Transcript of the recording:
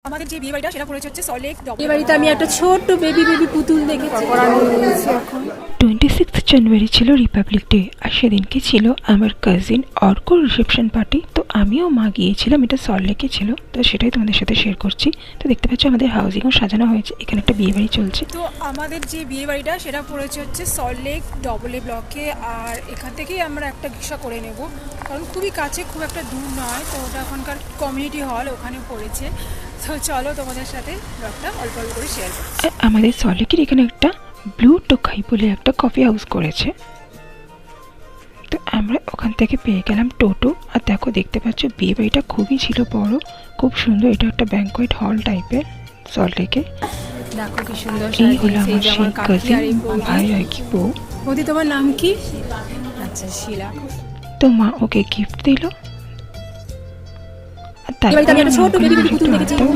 আমাদের যে বিয়ে বাড়িটা সেটা পড়েছে হচ্ছে সল্টলেক। এই বাড়িতে আমি একটা ছোট্ট বেবি পুতুল দেখেছি। 26 জানুয়ারি ছিল রিপাবলিক ডে, আর সেদিনকে ছিল আমার কাজিন অর্কর রিসেপশন পার্টি। তো আমিও মা গিয়েছিলাম, এটা সল্টলেকে ছিল, তো সেটাই তোমাদের সাথে শেয়ার করছি। তো দেখতে পাচ্ছ আমাদের হাউজিংও সাজানো হয়েছে, এখানে একটা বিয়ে বাড়ি চলছে। তো আমাদের যে বিয়ে বাড়িটা সেটা পড়েছে হচ্ছে সল্টলেক AA ব্লকে, আর এখান থেকেই আমরা একটা রিক্সা করে নেব, কারণ খুবই কাছে, খুব একটা দূর নয়। তো ওটা ওখানকার কমিউনিটি হল, ওখানে পড়েছে। তো চলো তোমাদের সাথে ব্লগটা অল্প অল্প করে শেয়ার করছি। আমাদের সল্টলেকের এখানে একটা ব্লু টোকাই বলে একটা কফি হাউস করেছে, তো আমরা ওখান থেকে পেয়ে গেলাম টোটো। আর দেখো, দেখতে পাচ্ছ বিয়ে বাড়িটা খুবই ছিল বড়, খুব সুন্দর। এটা একটা ব্যাঙ্কোয়েট হল টাইপের সল্টলেকে। দেখো কি সুন্দর এই হলো আমার সেই কাজিন, ভাই আর কি বউ। বৌদি, তোমার নাম কি? আচ্ছা, শিলা। তো মা ওকে গিফট দিল, আর এই বাড়িতে আমি একটা ছোট্ট বেবি পুতুল দেখেছি। তারপর